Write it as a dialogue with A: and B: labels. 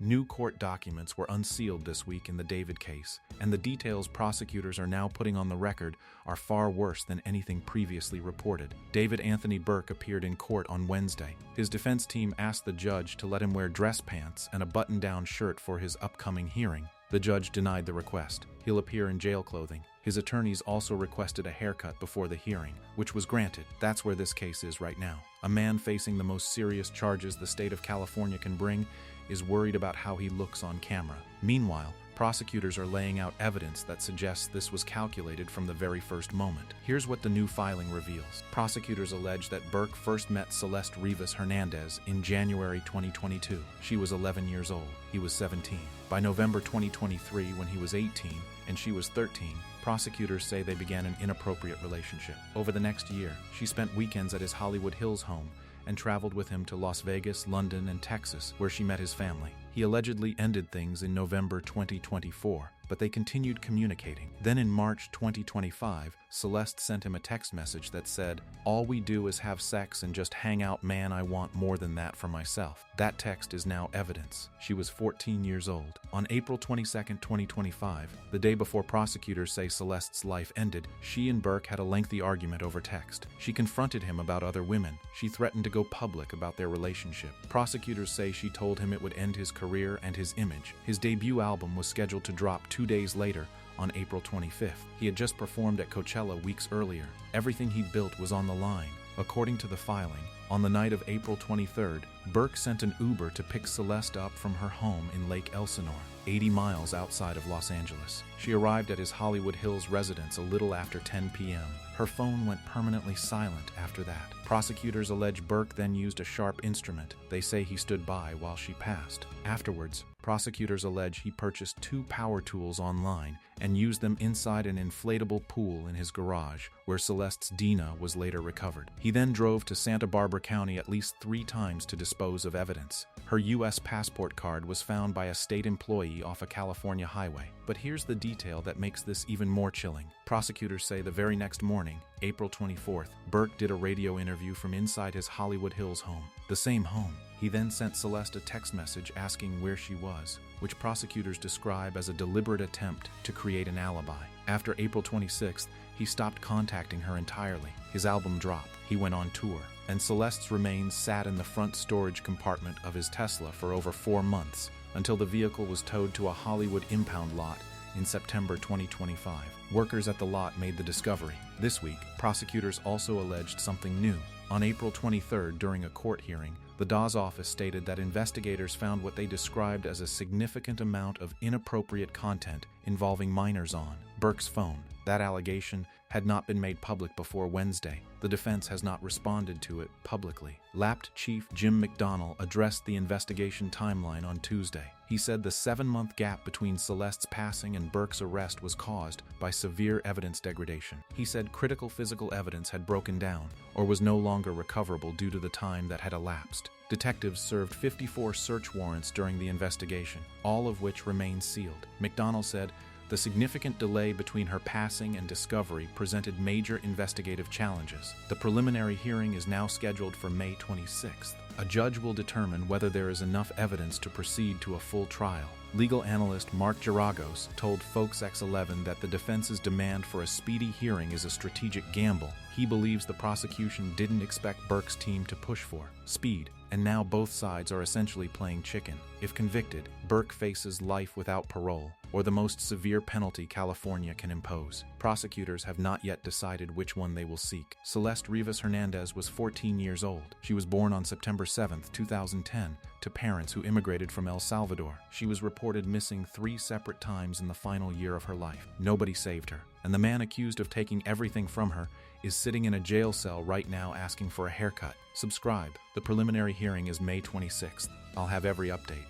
A: New court documents were unsealed this week in the David case, and the details prosecutors are now putting on the record are far worse than anything previously reported. David Anthony Burke appeared in court on Wednesday. His defense team asked the judge to let him wear dress pants and a button-down shirt for his upcoming hearing. The judge denied the request. He'll appear in jail clothing. His attorneys also requested a haircut before the hearing, which was granted. That's where this case is right now. A man facing the most serious charges the state of California can bring is worried about how he looks on camera. Meanwhile, prosecutors are laying out evidence that suggests this was calculated from the very first moment. Here's what the new filing reveals. Prosecutors allege that Burke first met Celeste Rivas Hernandez in January 2022. She was 11 years old. He was 17. By November 2023, when he was 18 and she was 13, prosecutors say they began an inappropriate relationship. Over the next year, she spent weekends at his Hollywood Hills home and traveled with him to Las Vegas, London, and Texas, where she met his family. He allegedly ended things in November 2024, but they continued communicating. Then in March 2025, Celeste sent him a text message that said, "All we do is have sex and just hang out, man, I want more than that for myself." That text is now evidence. She was 14 years old. On April 22, 2025, the day before prosecutors say Celeste's life ended, she and Burke had a lengthy argument over text. She confronted him about other women. She threatened to go public about their relationship. Prosecutors say she told him it would end his career and his image. His debut album was scheduled to drop 2 days later, on April 25th. He had just performed at Coachella weeks earlier. Everything he'd built was on the line. According to the filing, on the night of April 23rd, Burke sent an Uber to pick Celeste up from her home in Lake Elsinore, 80 miles outside of Los Angeles. She arrived at his Hollywood Hills residence a little after 10 p.m. Her phone went permanently silent after that. Prosecutors allege Burke then used a sharp instrument. They say he stood by while she passed. Afterwards, prosecutors allege he purchased 2 power tools online and used them inside an inflatable pool in his garage, where Celeste's Dina was later recovered. He then drove to Santa Barbara County at least 3 times to dispose of evidence. Her U.S. passport card was found by a state employee off a California highway. But here's the detail that makes this even more chilling. Prosecutors say the very next morning, April 24th, Burke did a radio interview from inside his Hollywood Hills home. The same home. He then sent Celeste a text message asking where she was, which prosecutors describe as a deliberate attempt to create an alibi. After April 26th, he stopped contacting her entirely. His album dropped. He went on tour, and Celeste's remains sat in the front storage compartment of his Tesla for over 4 months, until the vehicle was towed to a Hollywood impound lot in September 2025. Workers at the lot made the discovery. This week, prosecutors also alleged something new. On April 23rd, during a court hearing, the Dawes office stated that investigators found what they described as a significant amount of inappropriate content involving minors on Burke's phone. That allegation had not been made public before Wednesday. The defense has not responded to it publicly. LAPD Chief Jim McDonnell addressed the investigation timeline on Tuesday. He said the 7-month gap between Celeste's passing and Burke's arrest was caused by severe evidence degradation. He said critical physical evidence had broken down or was no longer recoverable due to the time that had elapsed. Detectives served 54 search warrants during the investigation, all of which remain sealed. McDonnell said, "The significant delay between her passing and discovery presented major investigative challenges. The preliminary hearing is now scheduled for May 26th. A judge will determine whether there is enough evidence to proceed to a full trial." Legal analyst Mark Geragos told Fox X11 that the defense's demand for a speedy hearing is a strategic gamble. He believes the prosecution didn't expect Burke's team to push for speed, and now both sides are essentially playing chicken. If convicted, Burke faces life without parole, or the most severe penalty California can impose. Prosecutors have not yet decided which one they will seek. Celeste Rivas Hernandez was 14 years old. She was born on September 7, 2010, to parents who immigrated from El Salvador. She was reported missing 3 separate times in the final year of her life. Nobody saved her, and the man accused of taking everything from her is sitting in a jail cell right now asking for a haircut. Subscribe. The preliminary hearing is May 26th. I'll have every update.